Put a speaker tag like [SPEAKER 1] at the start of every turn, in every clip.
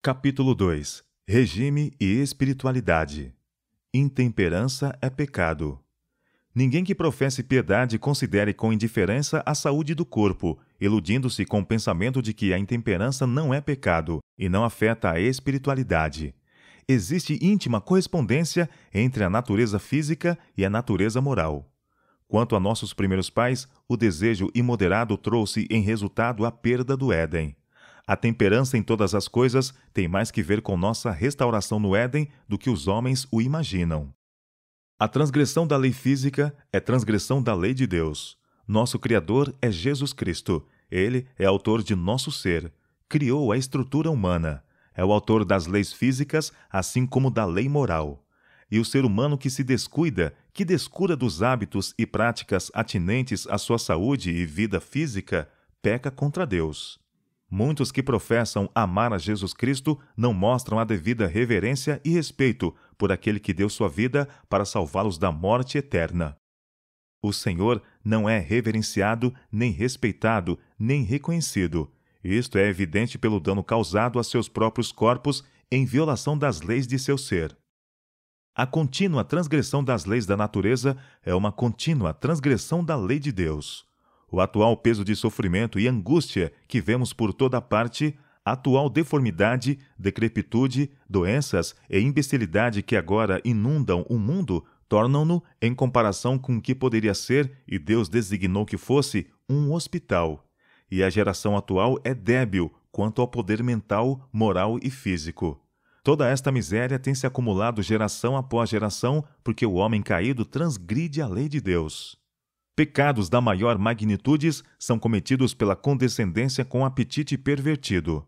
[SPEAKER 1] Capítulo 2. Regime e espiritualidade. Intemperança é pecado. Ninguém que professe piedade considere com indiferença a saúde do corpo, iludindo-se com o pensamento de que a intemperança não é pecado e não afeta a espiritualidade. Existe íntima correspondência entre a natureza física e a natureza moral. Quanto a nossos primeiros pais, o desejo imoderado trouxe em resultado a perda do Éden. A temperança em todas as coisas tem mais que ver com nossa restauração no Éden do que os homens o imaginam. A transgressão da lei física é transgressão da lei de Deus. Nosso Criador é Jesus Cristo. Ele é autor de nosso ser. Criou a estrutura humana. É o autor das leis físicas, assim como da lei moral. E o ser humano que se descuida, que descura dos hábitos e práticas atinentes à sua saúde e vida física, peca contra Deus. Muitos que professam amar a Jesus Cristo não mostram a devida reverência e respeito por aquele que deu sua vida para salvá-los da morte eterna. O Senhor não é reverenciado, nem respeitado, nem reconhecido. Isto é evidente pelo dano causado a seus próprios corpos em violação das leis de seu ser. A contínua transgressão das leis da natureza é uma contínua transgressão da lei de Deus. O atual peso de sofrimento e angústia que vemos por toda parte, a atual deformidade, decrepitude, doenças e imbecilidade que agora inundam o mundo, tornam-no, em comparação com o que poderia ser, e Deus designou que fosse, um hospital. E a geração atual é débil quanto ao poder mental, moral e físico. Toda esta miséria tem se acumulado geração após geração, porque o homem caído transgride a lei de Deus. Pecados da maior magnitudes são cometidos pela condescendência com apetite pervertido.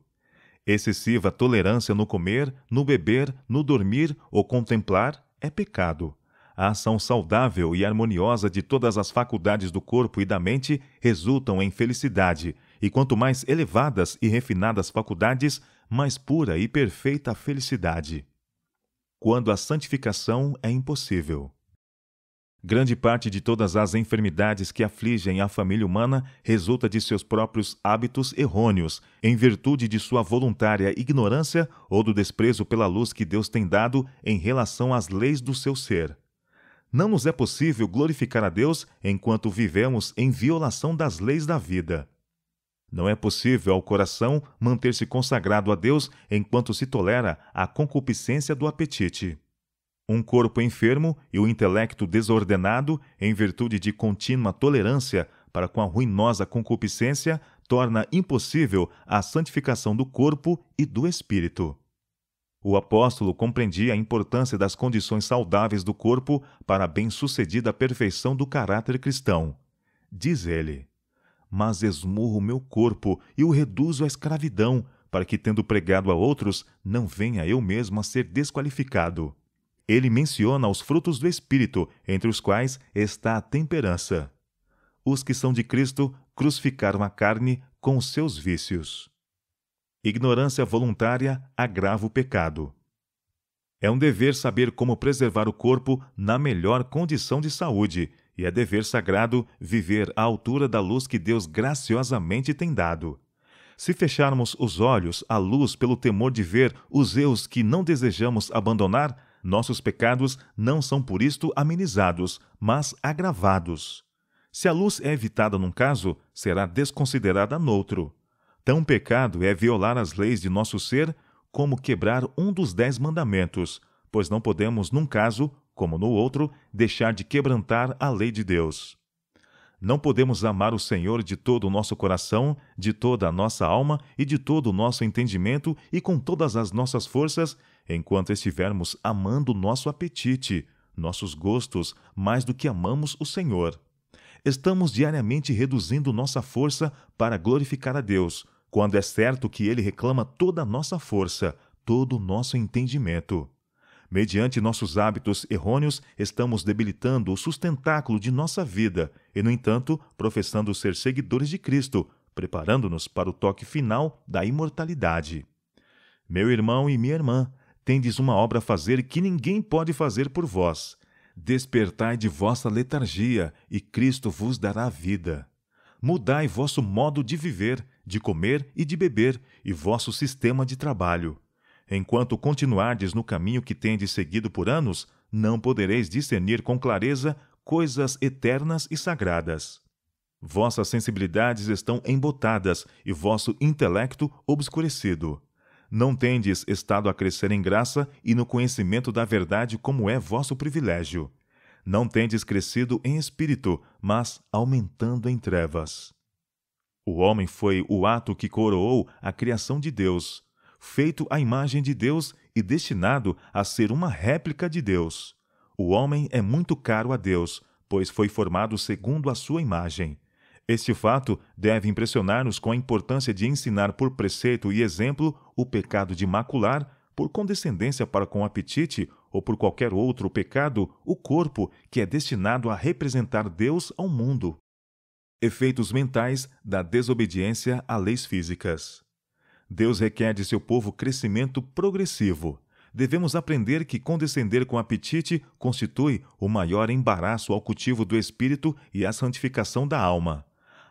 [SPEAKER 1] Excessiva tolerância no comer, no beber, no dormir ou contemplar é pecado. A ação saudável e harmoniosa de todas as faculdades do corpo e da mente resultam em felicidade, e quanto mais elevadas e refinadas faculdades, mais pura e perfeita a felicidade. Quando a santificação é impossível. Grande parte de todas as enfermidades que afligem a família humana resulta de seus próprios hábitos errôneos, em virtude de sua voluntária ignorância ou do desprezo pela luz que Deus tem dado em relação às leis do seu ser. Não nos é possível glorificar a Deus enquanto vivemos em violação das leis da vida. Não é possível ao coração manter-se consagrado a Deus enquanto se tolera a concupiscência do apetite. Um corpo enfermo e o intelecto desordenado, em virtude de contínua tolerância para com a ruinosa concupiscência, torna impossível a santificação do corpo e do espírito. O apóstolo compreendia a importância das condições saudáveis do corpo para a bem-sucedida perfeição do caráter cristão. Diz ele: "Mas esmurro meu corpo e o reduzo à escravidão, para que, tendo pregado a outros, não venha eu mesmo a ser desqualificado." Ele menciona os frutos do Espírito, entre os quais está a temperança. Os que são de Cristo crucificaram a carne com os seus vícios. Ignorância voluntária agrava o pecado. É um dever saber como preservar o corpo na melhor condição de saúde, e é dever sagrado viver à altura da luz que Deus graciosamente tem dado. Se fecharmos os olhos à luz pelo temor de ver os erros que não desejamos abandonar, nossos pecados não são por isto amenizados, mas agravados. Se a luz é evitada num caso, será desconsiderada noutro. Tão pecado é violar as leis de nosso ser como quebrar um dos 10 mandamentos, pois não podemos, num caso, como no outro, deixar de quebrantar a lei de Deus. Não podemos amar o Senhor de todo o nosso coração, de toda a nossa alma e de todo o nosso entendimento e com todas as nossas forças, enquanto estivermos amando nosso apetite, nossos gostos, mais do que amamos o Senhor. Estamos diariamente reduzindo nossa força para glorificar a Deus, quando é certo que Ele reclama toda a nossa força, todo o nosso entendimento. Mediante nossos hábitos errôneos, estamos debilitando o sustentáculo de nossa vida e, no entanto, professando ser seguidores de Cristo, preparando-nos para o toque final da imortalidade. Meu irmão e minha irmã, tendes uma obra a fazer que ninguém pode fazer por vós. Despertai de vossa letargia, e Cristo vos dará vida. Mudai vosso modo de viver, de comer e de beber, e vosso sistema de trabalho. Enquanto continuardes no caminho que tendes seguido por anos, não podereis discernir com clareza coisas eternas e sagradas. Vossas sensibilidades estão embotadas e vosso intelecto obscurecido. Não tendes estado a crescer em graça e no conhecimento da verdade, como é vosso privilégio. Não tendes crescido em espírito, mas aumentando em trevas. O homem foi o ato que coroou a criação de Deus, feito à imagem de Deus e destinado a ser uma réplica de Deus. O homem é muito caro a Deus, pois foi formado segundo a sua imagem. Este fato deve impressionar-nos com a importância de ensinar por preceito e exemplo o pecado de macular, por condescendência para com o apetite ou por qualquer outro pecado, o corpo que é destinado a representar Deus ao mundo. Efeitos mentais da desobediência a leis físicas. Deus requer de seu povo crescimento progressivo. Devemos aprender que condescender com apetite constitui o maior embaraço ao cultivo do espírito e à santificação da alma.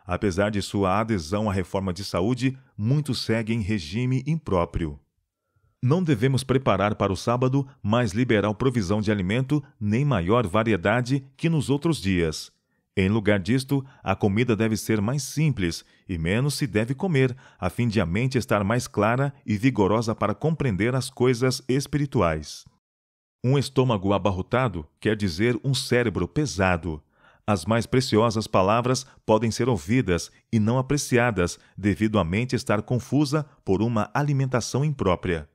[SPEAKER 1] Apesar de sua adesão à reforma de saúde, muitos seguem regime impróprio. Não devemos preparar para o sábado mais liberal provisão de alimento, nem maior variedade que nos outros dias. Em lugar disto, a comida deve ser mais simples e menos se deve comer, a fim de a mente estar mais clara e vigorosa para compreender as coisas espirituais. Um estômago abarrotado quer dizer um cérebro pesado. As mais preciosas palavras podem ser ouvidas e não apreciadas devido à mente estar confusa por uma alimentação imprópria.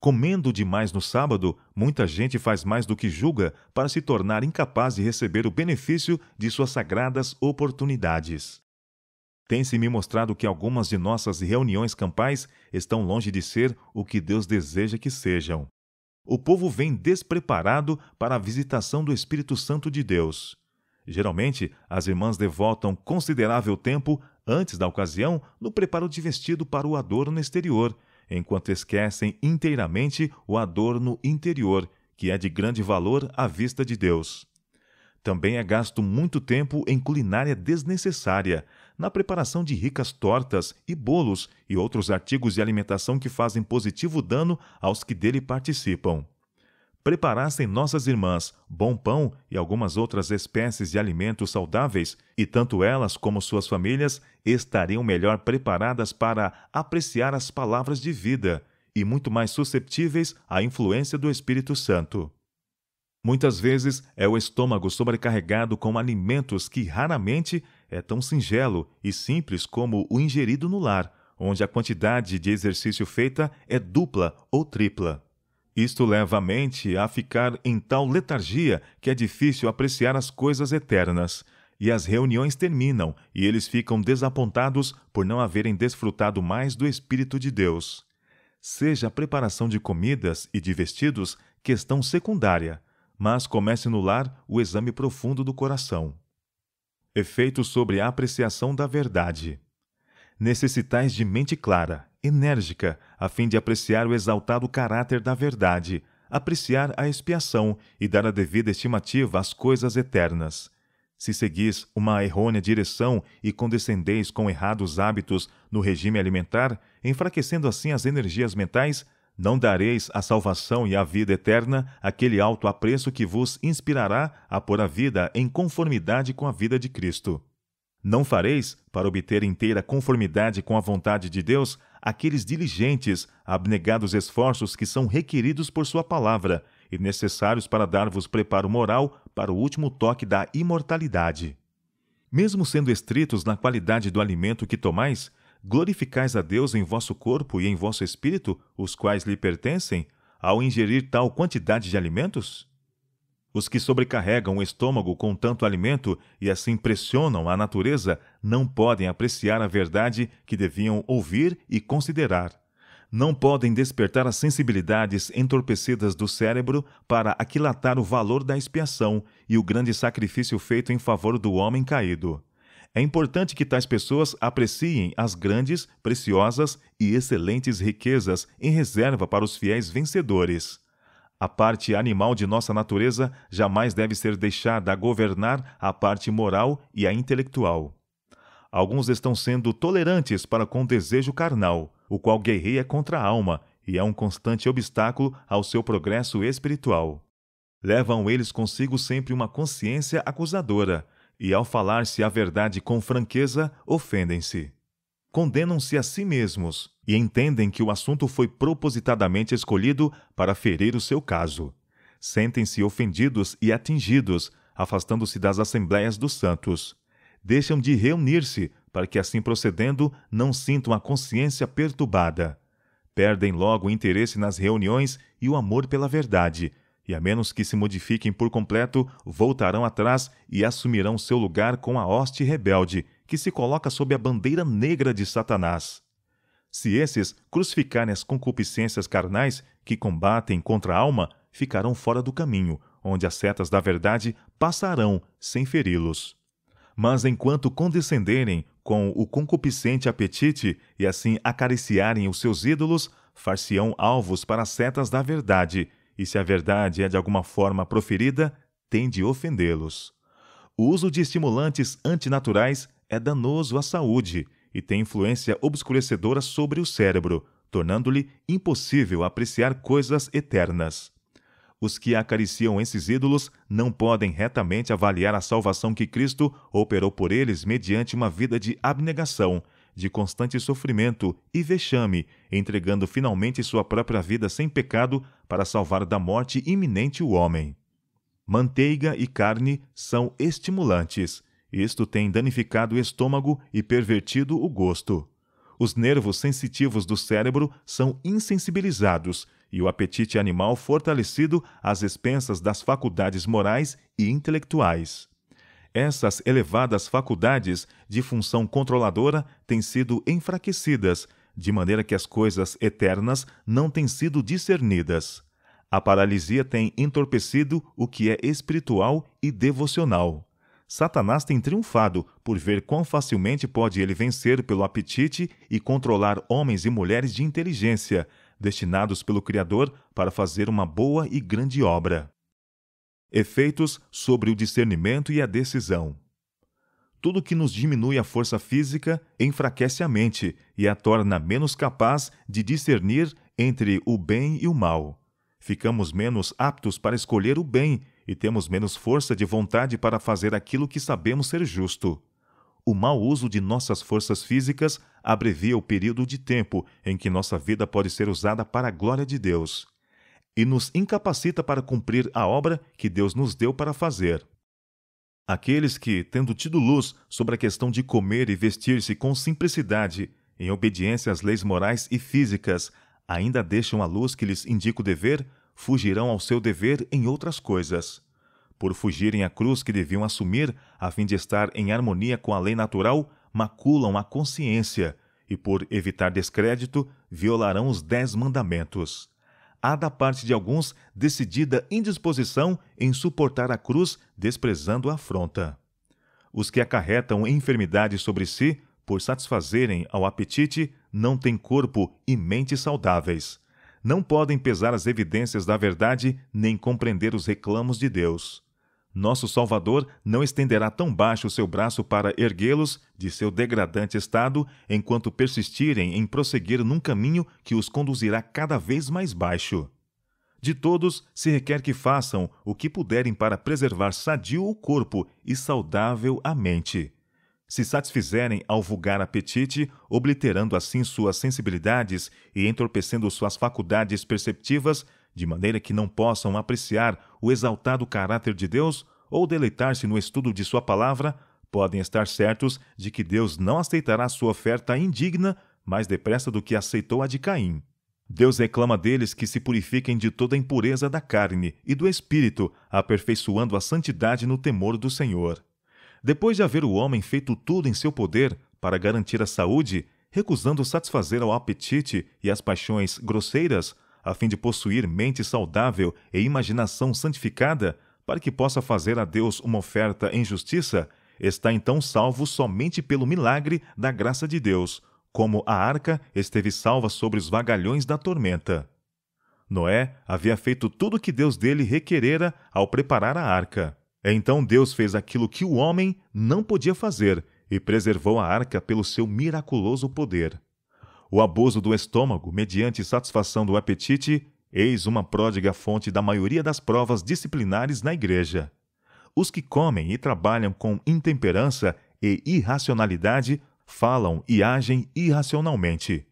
[SPEAKER 1] Comendo demais no sábado, muita gente faz mais do que julga para se tornar incapaz de receber o benefício de suas sagradas oportunidades. Tem-se-me mostrado que algumas de nossas reuniões campais estão longe de ser o que Deus deseja que sejam. O povo vem despreparado para a visitação do Espírito Santo de Deus. Geralmente, as irmãs devotam considerável tempo, antes da ocasião, no preparo de vestido para o adorno exterior, enquanto esquecem inteiramente o adorno interior, que é de grande valor à vista de Deus. Também é gasto muito tempo em culinária desnecessária, na preparação de ricas tortas e bolos e outros artigos de alimentação que fazem positivo dano aos que dele participam. Preparassem nossas irmãs bom pão e algumas outras espécies de alimentos saudáveis, e tanto elas como suas famílias estariam melhor preparadas para apreciar as palavras de vida e muito mais susceptíveis à influência do Espírito Santo. Muitas vezes é o estômago sobrecarregado com alimentos que raramente é tão singelo e simples como o ingerido no lar, onde a quantidade de exercício feita é dupla ou tripla. Isto leva a mente a ficar em tal letargia que é difícil apreciar as coisas eternas, e as reuniões terminam e eles ficam desapontados por não haverem desfrutado mais do Espírito de Deus. Seja a preparação de comidas e de vestidos questão secundária, mas comece no lar o exame profundo do coração. Efeitos sobre a apreciação da verdade. Necessitais de mente clara, enérgica, a fim de apreciar o exaltado caráter da verdade, apreciar a expiação e dar a devida estimativa às coisas eternas. Se seguis uma errônea direção e condescendeis com errados hábitos no regime alimentar, enfraquecendo assim as energias mentais, não dareis a salvação e a vida eterna aquele alto apreço que vos inspirará a pôr a vida em conformidade com a vida de Cristo. Não fareis, para obter inteira conformidade com a vontade de Deus, aqueles diligentes, abnegados esforços que são requeridos por sua palavra e necessários para dar-vos preparo moral para o último toque da imortalidade. Mesmo sendo estritos na qualidade do alimento que tomais, glorificais a Deus em vosso corpo e em vosso espírito, os quais lhe pertencem, ao ingerir tal quantidade de alimentos? Os que sobrecarregam o estômago com tanto alimento e assim pressionam a natureza não podem apreciar a verdade que deviam ouvir e considerar. Não podem despertar as sensibilidades entorpecidas do cérebro para aquilatar o valor da expiação e o grande sacrifício feito em favor do homem caído. É importante que tais pessoas apreciem as grandes, preciosas e excelentes riquezas em reserva para os fiéis vencedores. A parte animal de nossa natureza jamais deve ser deixada a governar a parte moral e a intelectual. Alguns estão sendo tolerantes para com o desejo carnal, o qual guerreia contra a alma, e é um constante obstáculo ao seu progresso espiritual. Levam eles consigo sempre uma consciência acusadora, e ao falar-se a verdade com franqueza, ofendem-se. Condenam-se a si mesmos e entendem que o assunto foi propositadamente escolhido para ferir o seu caso. Sentem-se ofendidos e atingidos, afastando-se das assembleias dos santos. Deixam de reunir-se, para que assim procedendo não sintam a consciência perturbada. Perdem logo o interesse nas reuniões e o amor pela verdade, e a menos que se modifiquem por completo, voltarão atrás e assumirão seu lugar com a hoste rebelde, que se coloca sob a bandeira negra de Satanás. Se esses crucificarem as concupiscências carnais que combatem contra a alma, ficarão fora do caminho, onde as setas da verdade passarão sem feri-los. Mas enquanto condescenderem com o concupiscente apetite e assim acariciarem os seus ídolos, far-se-ão alvos para as setas da verdade, e se a verdade é de alguma forma proferida, tem de ofendê-los. O uso de estimulantes antinaturais é danoso à saúde e tem influência obscurecedora sobre o cérebro, tornando-lhe impossível apreciar coisas eternas. Os que acariciam esses ídolos não podem retamente avaliar a salvação que Cristo operou por eles mediante uma vida de abnegação, de constante sofrimento e vexame, entregando finalmente sua própria vida sem pecado para salvar da morte iminente o homem. Manteiga e carne são estimulantes. Isto tem danificado o estômago e pervertido o gosto. Os nervos sensitivos do cérebro são insensibilizados e o apetite animal fortalecido às expensas das faculdades morais e intelectuais. Essas elevadas faculdades de função controladora têm sido enfraquecidas, de maneira que as coisas eternas não têm sido discernidas. A paralisia tem entorpecido o que é espiritual e devocional. Satanás tem triunfado por ver quão facilmente pode ele vencer pelo apetite e controlar homens e mulheres de inteligência, destinados pelo Criador para fazer uma boa e grande obra. Efeitos sobre o discernimento e a decisão. Tudo que nos diminui a força física enfraquece a mente e a torna menos capaz de discernir entre o bem e o mal. Ficamos menos aptos para escolher o bem e temos menos força de vontade para fazer aquilo que sabemos ser justo. O mau uso de nossas forças físicas abrevia o período de tempo em que nossa vida pode ser usada para a glória de Deus e nos incapacita para cumprir a obra que Deus nos deu para fazer. Aqueles que, tendo tido luz sobre a questão de comer e vestir-se com simplicidade, em obediência às leis morais e físicas, ainda deixam a luz que lhes indica o dever, fugirão ao seu dever em outras coisas. Por fugirem à cruz que deviam assumir, a fim de estar em harmonia com a lei natural, maculam a consciência e, por evitar descrédito, violarão os 10 mandamentos. Há da parte de alguns decidida indisposição em suportar a cruz, desprezando a afronta. Os que acarretam enfermidade sobre si, por satisfazerem ao apetite, não têm corpo e mente saudáveis. Não podem pesar as evidências da verdade, nem compreender os reclamos de Deus. Nosso Salvador não estenderá tão baixo o seu braço para erguê-los de seu degradante estado, enquanto persistirem em prosseguir num caminho que os conduzirá cada vez mais baixo. De todos, se requer que façam o que puderem para preservar sadio o corpo e saudável a mente. Se satisfizerem ao vulgar apetite, obliterando assim suas sensibilidades e entorpecendo suas faculdades perceptivas, de maneira que não possam apreciar o exaltado caráter de Deus ou deleitar-se no estudo de sua palavra, podem estar certos de que Deus não aceitará sua oferta indigna mais depressa do que aceitou a de Caim. Deus reclama deles que se purifiquem de toda a impureza da carne e do espírito, aperfeiçoando a santidade no temor do Senhor. Depois de haver o homem feito tudo em seu poder para garantir a saúde, recusando satisfazer ao apetite e às paixões grosseiras, a fim de possuir mente saudável e imaginação santificada, para que possa fazer a Deus uma oferta em justiça, está então salvo somente pelo milagre da graça de Deus, como a arca esteve salva sobre os vagalhões da tormenta. Noé havia feito tudo o que Deus dele requerera ao preparar a arca. Então Deus fez aquilo que o homem não podia fazer e preservou a arca pelo seu miraculoso poder. O abuso do estômago mediante satisfação do apetite, eis uma pródiga fonte da maioria das provas disciplinares na igreja. Os que comem e trabalham com intemperança e irracionalidade falam e agem irracionalmente.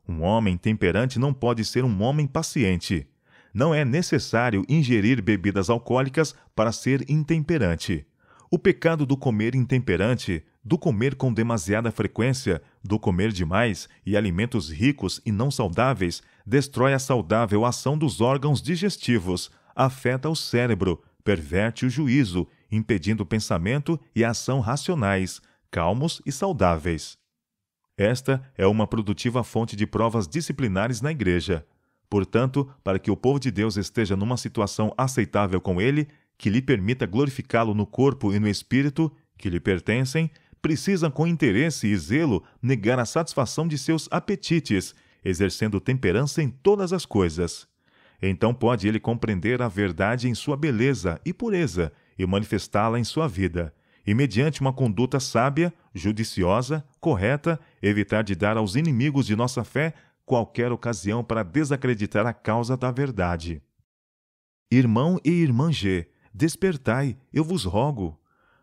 [SPEAKER 1] Um homem temperante não pode ser um homem paciente. Não é necessário ingerir bebidas alcoólicas para ser intemperante. O pecado do comer intemperante, do comer com demasiada frequência, do comer demais e alimentos ricos e não saudáveis, destrói a saudável ação dos órgãos digestivos, afeta o cérebro, perverte o juízo, impedindo o pensamento e a ação racionais, calmos e saudáveis. Esta é uma produtiva fonte de provas disciplinares na igreja. Portanto, para que o povo de Deus esteja numa situação aceitável com ele, que lhe permita glorificá-lo no corpo e no espírito, que lhe pertencem, precisa com interesse e zelo negar a satisfação de seus apetites, exercendo temperança em todas as coisas. Então pode ele compreender a verdade em sua beleza e pureza e manifestá-la em sua vida, e mediante uma conduta sábia, judiciosa, correta, evitar de dar aos inimigos de nossa fé qualquer ocasião para desacreditar a causa da verdade. Irmão e irmã G, despertai, eu vos rogo.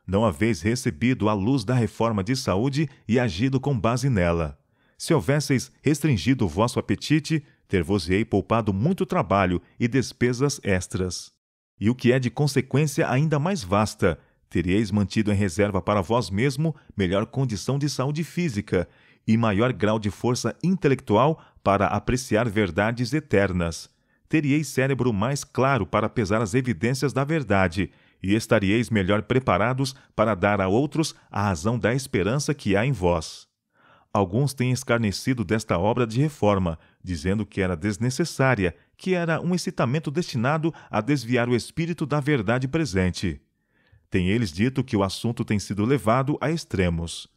[SPEAKER 1] Não haveis recebido a luz da reforma de saúde e agido com base nela. Se houvesseis restringido o vosso apetite, ter-vos-ei poupado muito trabalho e despesas extras. E o que é de consequência ainda mais vasta, teríeis mantido em reserva para vós mesmo melhor condição de saúde física e maior grau de força intelectual para apreciar verdades eternas. Teríeis cérebro mais claro para pesar as evidências da verdade, e estaríeis melhor preparados para dar a outros a razão da esperança que há em vós. Alguns têm escarnecido desta obra de reforma, dizendo que era desnecessária, que era um excitamento destinado a desviar o espírito da verdade presente. Têm eles dito que o assunto tem sido levado a extremos.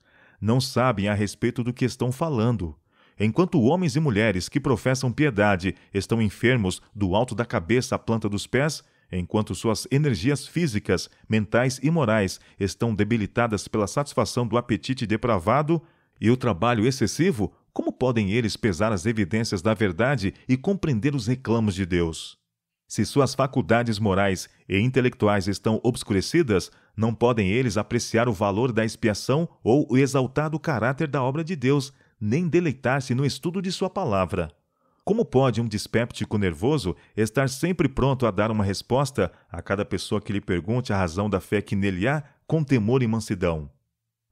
[SPEAKER 1] Não sabem a respeito do que estão falando. Enquanto homens e mulheres que professam piedade estão enfermos do alto da cabeça à planta dos pés, enquanto suas energias físicas, mentais e morais estão debilitadas pela satisfação do apetite depravado e o trabalho excessivo, como podem eles pesar as evidências da verdade e compreender os reclamos de Deus? Se suas faculdades morais e intelectuais estão obscurecidas, não podem eles apreciar o valor da expiação ou o exaltado caráter da obra de Deus, nem deleitar-se no estudo de sua palavra. Como pode um dispéptico nervoso estar sempre pronto a dar uma resposta a cada pessoa que lhe pergunte a razão da fé que nele há, com temor e mansidão?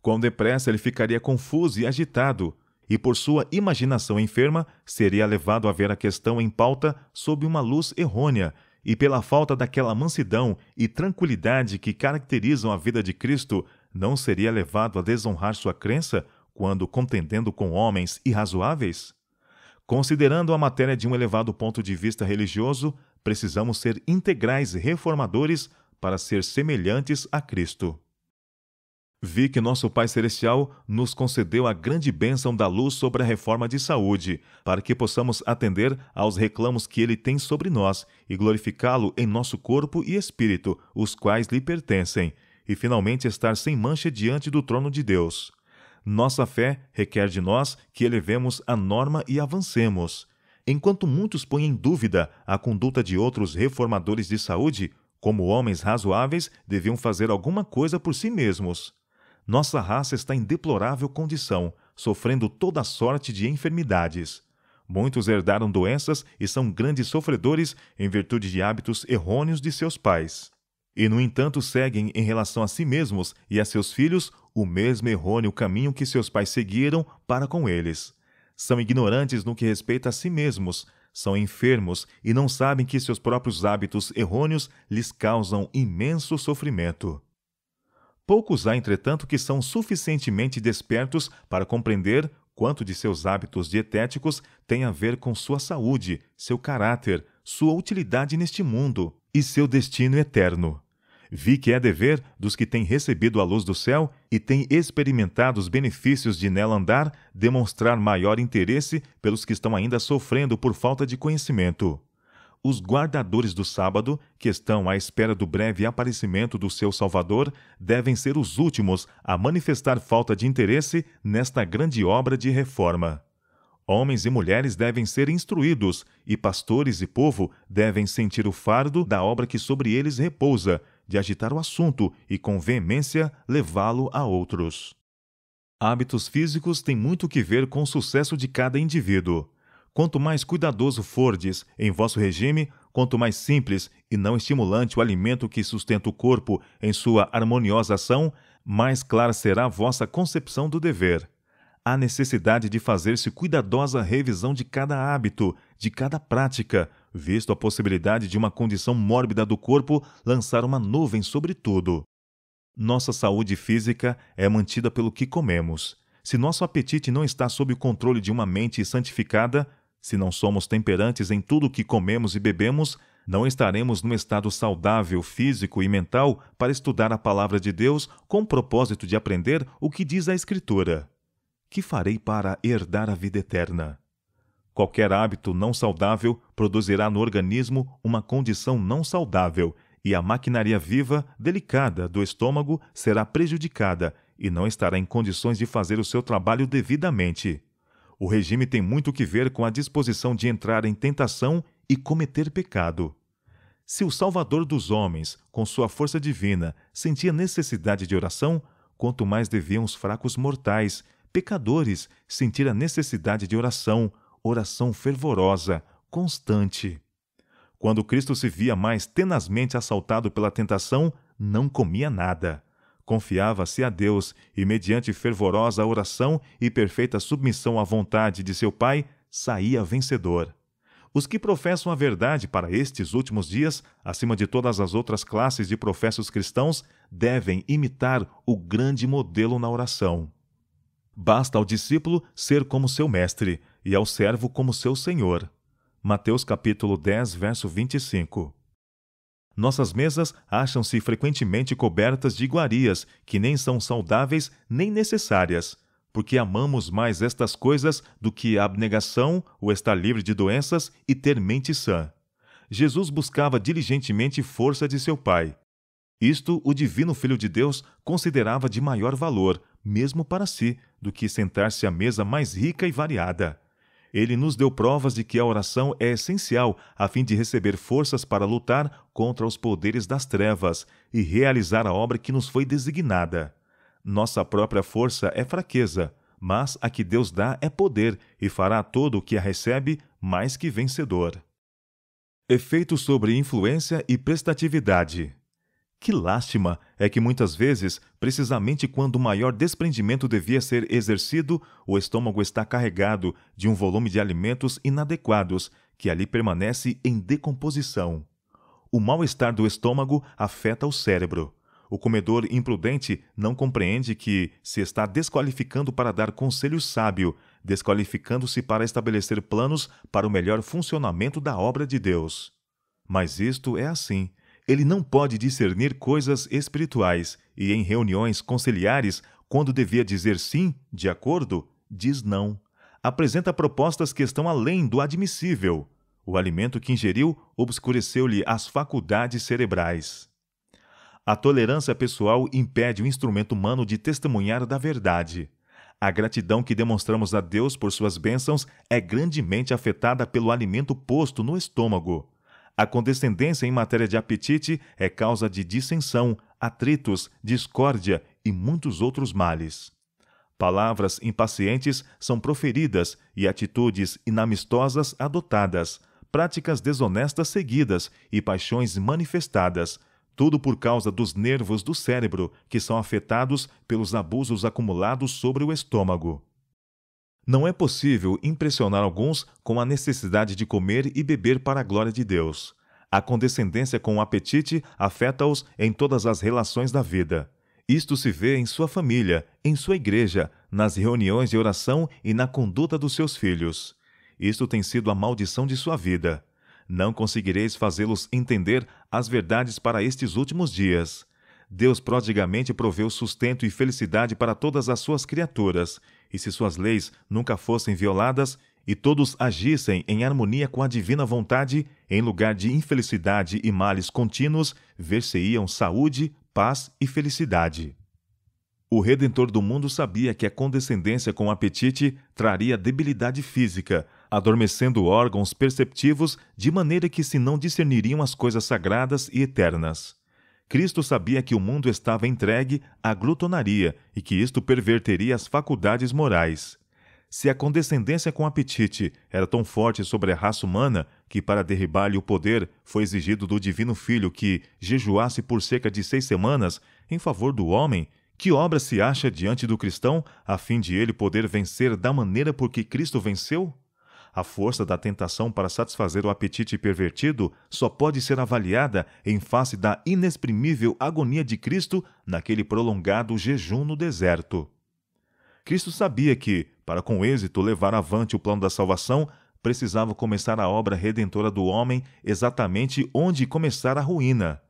[SPEAKER 1] Quão depressa ele ficaria confuso e agitado, e por sua imaginação enferma seria levado a ver a questão em pauta sob uma luz errônea, e pela falta daquela mansidão e tranquilidade que caracterizam a vida de Cristo, não seria levado a desonrar sua crença quando contendendo com homens irrazoáveis? Considerando a matéria de um elevado ponto de vista religioso, precisamos ser integrais reformadores para ser semelhantes a Cristo. Vi que nosso Pai Celestial nos concedeu a grande bênção da luz sobre a reforma de saúde, para que possamos atender aos reclamos que Ele tem sobre nós e glorificá-lo em nosso corpo e espírito, os quais lhe pertencem, e finalmente estar sem mancha diante do trono de Deus. Nossa fé requer de nós que elevemos a norma e avancemos. Enquanto muitos põem em dúvida a conduta de outros reformadores de saúde, como homens razoáveis deviam fazer alguma coisa por si mesmos. Nossa raça está em deplorável condição, sofrendo toda sorte de enfermidades. Muitos herdaram doenças e são grandes sofredores em virtude de hábitos errôneos de seus pais. E, no entanto, seguem em relação a si mesmos e a seus filhos o mesmo errôneo caminho que seus pais seguiram para com eles. São ignorantes no que respeita a si mesmos, são enfermos e não sabem que seus próprios hábitos errôneos lhes causam imenso sofrimento. Poucos há, entretanto, que são suficientemente despertos para compreender quanto de seus hábitos dietéticos tem a ver com sua saúde, seu caráter, sua utilidade neste mundo e seu destino eterno. Vi que é dever dos que têm recebido a luz do céu e têm experimentado os benefícios de nela andar, demonstrar maior interesse pelos que estão ainda sofrendo por falta de conhecimento. Os guardadores do sábado, que estão à espera do breve aparecimento do seu Salvador, devem ser os últimos a manifestar falta de interesse nesta grande obra de reforma. Homens e mulheres devem ser instruídos, e pastores e povo devem sentir o fardo da obra que sobre eles repousa, de agitar o assunto e com veemência levá-lo a outros. Hábitos físicos têm muito que ver com o sucesso de cada indivíduo. Quanto mais cuidadoso fordes em vosso regime, quanto mais simples e não estimulante o alimento que sustenta o corpo em sua harmoniosa ação, mais clara será a vossa concepção do dever. Há necessidade de fazer-se cuidadosa revisão de cada hábito, de cada prática, visto a possibilidade de uma condição mórbida do corpo lançar uma nuvem sobre tudo. Nossa saúde física é mantida pelo que comemos. Se nosso apetite não está sob o controle de uma mente santificada, se não somos temperantes em tudo o que comemos e bebemos, não estaremos num estado saudável físico e mental para estudar a palavra de Deus com o propósito de aprender o que diz a Escritura. Que farei para herdar a vida eterna? Qualquer hábito não saudável produzirá no organismo uma condição não saudável, e a maquinaria viva, delicada do estômago será prejudicada e não estará em condições de fazer o seu trabalho devidamente. O regime tem muito que ver com a disposição de entrar em tentação e cometer pecado. Se o Salvador dos homens, com sua força divina, sentia necessidade de oração, quanto mais deviam os fracos mortais, pecadores, sentir a necessidade de oração, oração fervorosa, constante. Quando Cristo se via mais tenazmente assaltado pela tentação, não comia nada. Confiava-se a Deus e, mediante fervorosa oração e perfeita submissão à vontade de seu Pai, saía vencedor. Os que professam a verdade para estes últimos dias, acima de todas as outras classes de professos cristãos, devem imitar o grande modelo na oração. Basta ao discípulo ser como seu mestre e ao servo como seu senhor. Mateus capítulo 10, verso 25. Nossas mesas acham-se frequentemente cobertas de iguarias que nem são saudáveis nem necessárias, porque amamos mais estas coisas do que a abnegação, o estar livre de doenças e ter mente sã. Jesus buscava diligentemente força de seu Pai. Isto o divino Filho de Deus considerava de maior valor, mesmo para si, do que sentar-se à mesa mais rica e variada. Ele nos deu provas de que a oração é essencial a fim de receber forças para lutar contra os poderes das trevas e realizar a obra que nos foi designada. Nossa própria força é fraqueza, mas a que Deus dá é poder e fará todo o que a recebe mais que vencedor. Efeito sobre influência e prestatividade. Que lástima é que muitas vezes, precisamente quando o maior desprendimento devia ser exercido, o estômago está carregado de um volume de alimentos inadequados que ali permanece em decomposição. O mal-estar do estômago afeta o cérebro. O comedor imprudente não compreende que se está desqualificando para dar conselho sábio, desqualificando-se para estabelecer planos para o melhor funcionamento da obra de Deus. Mas isto é assim. Ele não pode discernir coisas espirituais e, em reuniões conciliares, quando devia dizer sim, de acordo, diz não. Apresenta propostas que estão além do admissível. O alimento que ingeriu obscureceu-lhe as faculdades cerebrais. A tolerância pessoal impede o instrumento humano de testemunhar da verdade. A gratidão que demonstramos a Deus por suas bênçãos é grandemente afetada pelo alimento posto no estômago. A condescendência em matéria de apetite é causa de dissensão, atritos, discórdia e muitos outros males. Palavras impacientes são proferidas e atitudes inamistosas adotadas, práticas desonestas seguidas e paixões manifestadas, tudo por causa dos nervos do cérebro que são afetados pelos abusos acumulados sobre o estômago. Não é possível impressionar alguns com a necessidade de comer e beber para a glória de Deus. A condescendência com o apetite afeta-os em todas as relações da vida. Isto se vê em sua família, em sua igreja, nas reuniões de oração e na conduta dos seus filhos. Isto tem sido a maldição de sua vida. Não conseguireis fazê-los entender as verdades para estes últimos dias. Deus prodigamente proveu sustento e felicidade para todas as suas criaturas, e se suas leis nunca fossem violadas, e todos agissem em harmonia com a divina vontade, em lugar de infelicidade e males contínuos, ver-se-iam saúde, paz e felicidade. O Redentor do mundo sabia que a condescendência com o apetite traria debilidade física, adormecendo órgãos perceptivos de maneira que se não discerniriam as coisas sagradas e eternas. Cristo sabia que o mundo estava entregue à glutonaria e que isto perverteria as faculdades morais. Se a condescendência com o apetite era tão forte sobre a raça humana que, para derribar-lhe o poder, foi exigido do Divino Filho que jejuasse por cerca de 6 semanas em favor do homem, que obra se acha diante do cristão a fim de ele poder vencer da maneira por que Cristo venceu? A força da tentação para satisfazer o apetite pervertido só pode ser avaliada em face da inexprimível agonia de Cristo naquele prolongado jejum no deserto. Cristo sabia que, para com êxito levar avante o plano da salvação, precisava começar a obra redentora do homem exatamente onde começara a ruína.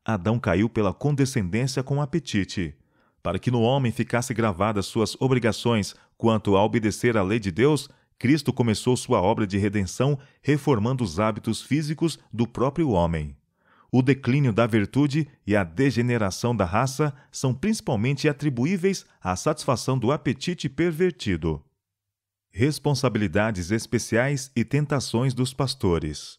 [SPEAKER 1] Adão caiu pela condescendência com o apetite. Para que no homem ficasse gravadas suas obrigações quanto a obedecer à lei de Deus, Cristo começou sua obra de redenção reformando os hábitos físicos do próprio homem. O declínio da virtude e a degeneração da raça são principalmente atribuíveis à satisfação do apetite pervertido. Responsabilidades especiais e tentações dos pastores.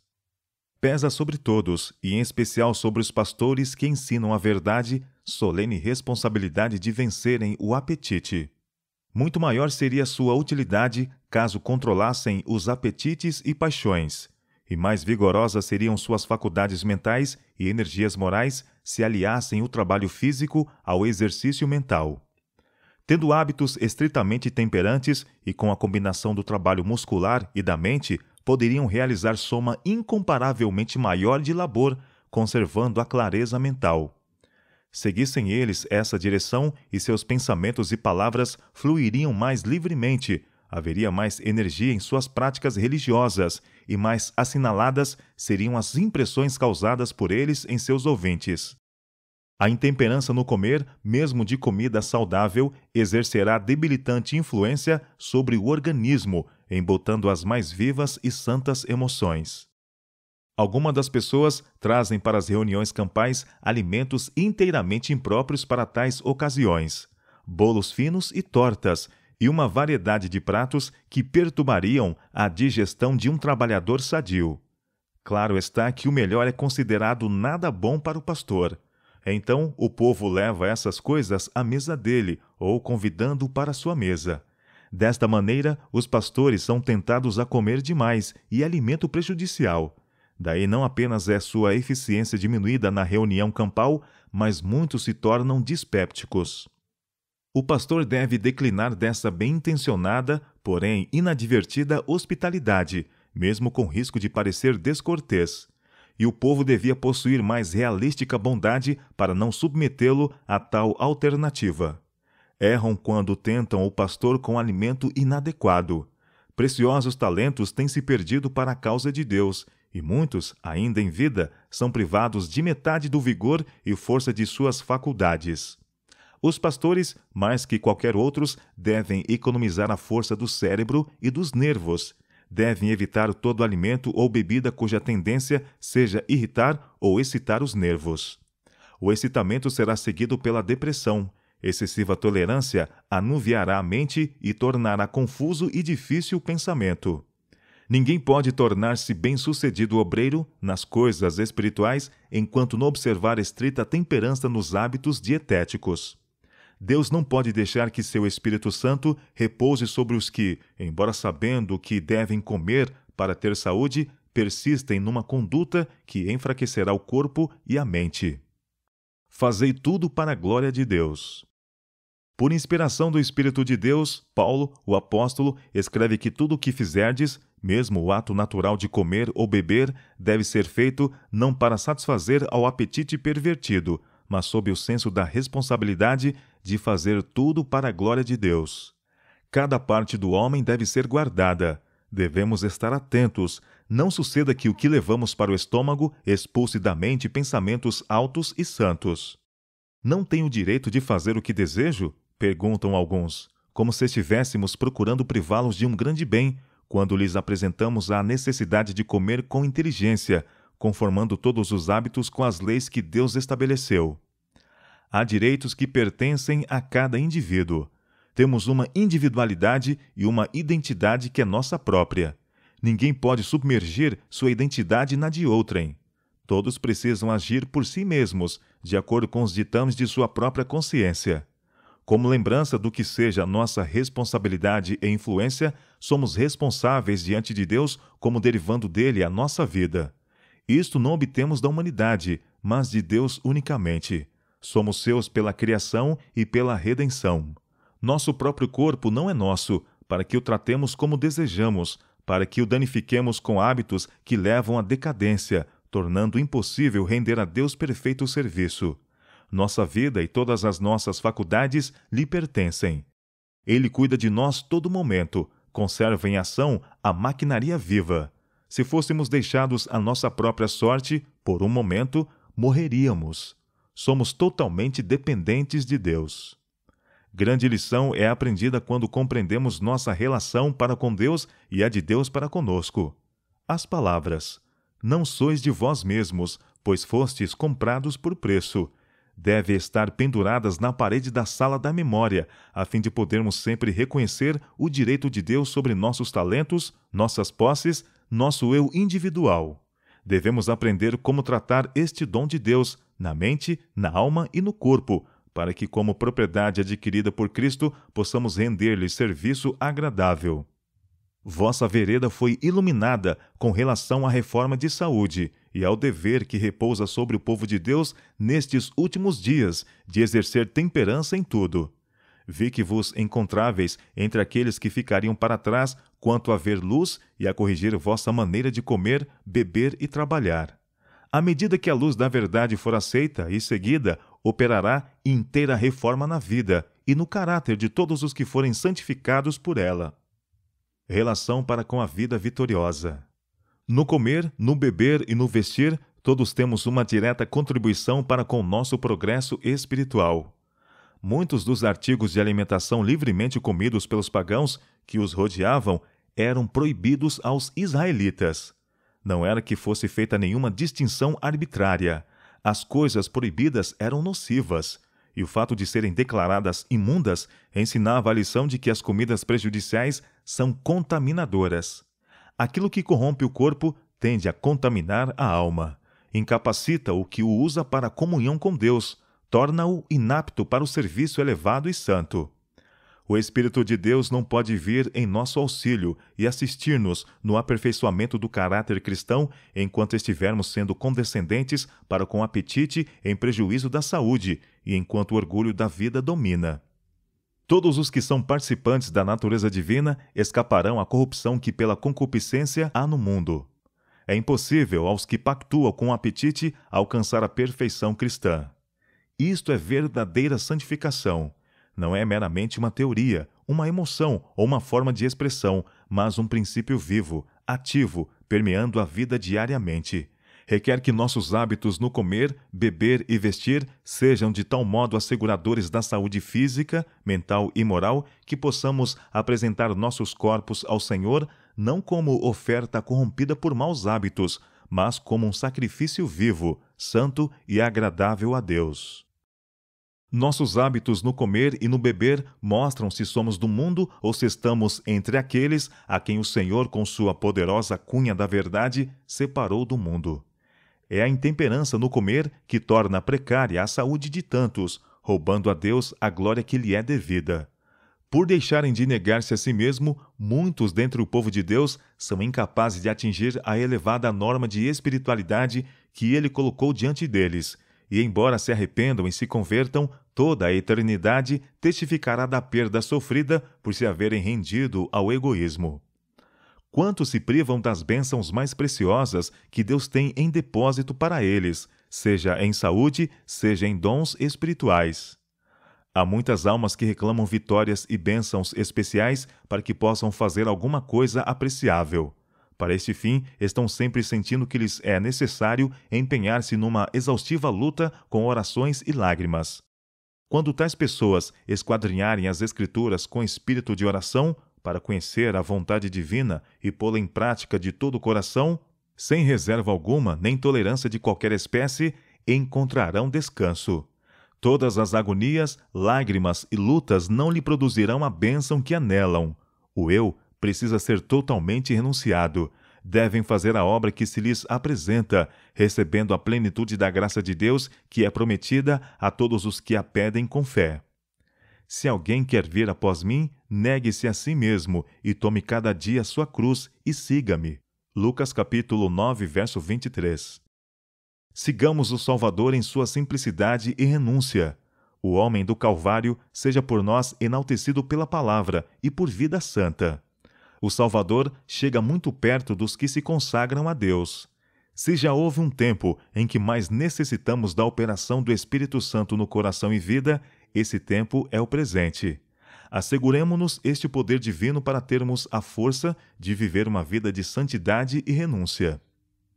[SPEAKER 1] Pesa sobre todos, e em especial sobre os pastores que ensinam a verdade, solene responsabilidade de vencerem o apetite. Muito maior seria sua utilidade caso controlassem os apetites e paixões, e mais vigorosas seriam suas faculdades mentais e energias morais se aliassem o trabalho físico ao exercício mental. Tendo hábitos estritamente temperantes e com a combinação do trabalho muscular e da mente, poderiam realizar soma incomparavelmente maior de labor, conservando a clareza mental. Seguissem eles essa direção e seus pensamentos e palavras fluiriam mais livremente, haveria mais energia em suas práticas religiosas e mais assinaladas seriam as impressões causadas por eles em seus ouvintes. A intemperança no comer, mesmo de comida saudável, exercerá debilitante influência sobre o organismo, embotando as mais vivas e santas emoções. Algumas das pessoas trazem para as reuniões campais alimentos inteiramente impróprios para tais ocasiões, bolos finos e tortas, e uma variedade de pratos que perturbariam a digestão de um trabalhador sadio. Claro está que o melhor é considerado nada bom para o pastor. Então, o povo leva essas coisas à mesa dele, ou convidando-o para sua mesa. Desta maneira, os pastores são tentados a comer demais e alimento prejudicial. Daí não apenas é sua eficiência diminuída na reunião campal, mas muitos se tornam dispépticos. O pastor deve declinar dessa bem-intencionada, porém inadvertida hospitalidade, mesmo com risco de parecer descortês. E o povo devia possuir mais realística bondade para não submetê-lo a tal alternativa. Erram quando tentam o pastor com alimento inadequado. Preciosos talentos têm se perdido para a causa de Deus, e muitos, ainda em vida, são privados de metade do vigor e força de suas faculdades. Os pastores, mais que qualquer outros, devem economizar a força do cérebro e dos nervos. Devem evitar todo alimento ou bebida cuja tendência seja irritar ou excitar os nervos. O excitamento será seguido pela depressão. Excessiva tolerância anuviará a mente e tornará confuso e difícil o pensamento. Ninguém pode tornar-se bem-sucedido obreiro nas coisas espirituais enquanto não observar estrita temperança nos hábitos dietéticos. Deus não pode deixar que seu Espírito Santo repouse sobre os que, embora sabendo que devem comer para ter saúde, persistem numa conduta que enfraquecerá o corpo e a mente. Fazei tudo para a glória de Deus. Por inspiração do Espírito de Deus, Paulo, o apóstolo, escreve que tudo o que fizerdes, mesmo o ato natural de comer ou beber, deve ser feito não para satisfazer ao apetite pervertido, mas sob o senso da responsabilidade de fazer tudo para a glória de Deus. Cada parte do homem deve ser guardada. Devemos estar atentos. Não suceda que o que levamos para o estômago expulse da mente pensamentos altos e santos. Não tenho o direito de fazer o que desejo? Perguntam alguns, como se estivéssemos procurando privá-los de um grande bem, quando lhes apresentamos a necessidade de comer com inteligência, conformando todos os hábitos com as leis que Deus estabeleceu. Há direitos que pertencem a cada indivíduo. Temos uma individualidade e uma identidade que é nossa própria. Ninguém pode submergir sua identidade na de outrem. Todos precisam agir por si mesmos, de acordo com os ditames de sua própria consciência. Como lembrança do que seja nossa responsabilidade e influência, somos responsáveis diante de Deus como derivando dele a nossa vida. Isto não obtemos da humanidade, mas de Deus unicamente. Somos seus pela criação e pela redenção. Nosso próprio corpo não é nosso, para que o tratemos como desejamos, para que o danifiquemos com hábitos que levam à decadência, tornando impossível render a Deus perfeito serviço. Nossa vida e todas as nossas faculdades lhe pertencem. Ele cuida de nós todo momento, conserva em ação a maquinaria viva. Se fôssemos deixados à nossa própria sorte, por um momento, morreríamos. Somos totalmente dependentes de Deus. Grande lição é aprendida quando compreendemos nossa relação para com Deus e a de Deus para conosco. As palavras: "Não sois de vós mesmos, pois fostes comprados por preço", devem estar penduradas na parede da sala da memória, a fim de podermos sempre reconhecer o direito de Deus sobre nossos talentos, nossas posses, nosso eu individual. Devemos aprender como tratar este dom de Deus na mente, na alma e no corpo, para que, como propriedade adquirida por Cristo, possamos render-lhe serviço agradável. Vossa vereda foi iluminada com relação à reforma de saúde e ao dever que repousa sobre o povo de Deus nestes últimos dias, de exercer temperança em tudo. Vi que vos encontráveis entre aqueles que ficariam para trás quanto a ver luz e a corrigir vossa maneira de comer, beber e trabalhar. À medida que a luz da verdade for aceita e seguida, operará inteira reforma na vida e no caráter de todos os que forem santificados por ela. Relação para com a vida vitoriosa. No comer, no beber e no vestir, todos temos uma direta contribuição para com o nosso progresso espiritual. Muitos dos artigos de alimentação livremente comidos pelos pagãos que os rodeavam eram proibidos aos israelitas. Não era que fosse feita nenhuma distinção arbitrária. As coisas proibidas eram nocivas, e o fato de serem declaradas imundas ensinava a lição de que as comidas prejudiciais são contaminadoras. Aquilo que corrompe o corpo tende a contaminar a alma, incapacita o que o usa para a comunhão com Deus, torna-o inapto para o serviço elevado e santo. O Espírito de Deus não pode vir em nosso auxílio e assistir-nos no aperfeiçoamento do caráter cristão enquanto estivermos sendo condescendentes para com o apetite em prejuízo da saúde e enquanto o orgulho da vida domina. Todos os que são participantes da natureza divina escaparão à corrupção que pela concupiscência há no mundo. É impossível aos que pactuam com o apetite alcançar a perfeição cristã. Isto é verdadeira santificação. Não é meramente uma teoria, uma emoção ou uma forma de expressão, mas um princípio vivo, ativo, permeando a vida diariamente. Requer que nossos hábitos no comer, beber e vestir sejam de tal modo asseguradores da saúde física, mental e moral que possamos apresentar nossos corpos ao Senhor não como oferta corrompida por maus hábitos, mas como um sacrifício vivo, santo e agradável a Deus. Nossos hábitos no comer e no beber mostram se somos do mundo ou se estamos entre aqueles a quem o Senhor, com sua poderosa cunha da verdade, separou do mundo. É a intemperança no comer que torna precária a saúde de tantos, roubando a Deus a glória que lhe é devida. Por deixarem de negar-se a si mesmo, muitos dentre o povo de Deus são incapazes de atingir a elevada norma de espiritualidade que ele colocou diante deles, e embora se arrependam e se convertam, toda a eternidade testificará da perda sofrida por se haverem rendido ao egoísmo. Quantos se privam das bênçãos mais preciosas que Deus tem em depósito para eles, seja em saúde, seja em dons espirituais. Há muitas almas que reclamam vitórias e bênçãos especiais para que possam fazer alguma coisa apreciável. Para este fim, estão sempre sentindo que lhes é necessário empenhar-se numa exaustiva luta com orações e lágrimas. Quando tais pessoas esquadrinharem as Escrituras com espírito de oração, para conhecer a vontade divina e pô-la em prática de todo o coração, sem reserva alguma nem tolerância de qualquer espécie, encontrarão descanso. Todas as agonias, lágrimas e lutas não lhe produzirão a bênção que anelam. O eu precisa ser totalmente renunciado. Devem fazer a obra que se lhes apresenta, recebendo a plenitude da graça de Deus que é prometida a todos os que a pedem com fé. Se alguém quer vir após mim, negue-se a si mesmo e tome cada dia a sua cruz e siga-me. Lucas capítulo 9, verso 23. Sigamos o Salvador em sua simplicidade e renúncia. O homem do Calvário seja por nós enaltecido pela palavra e por vida santa. O Salvador chega muito perto dos que se consagram a Deus. Se já houve um tempo em que mais necessitamos da operação do Espírito Santo no coração e vida, esse tempo é o presente. Asseguremo-nos este poder divino para termos a força de viver uma vida de santidade e renúncia.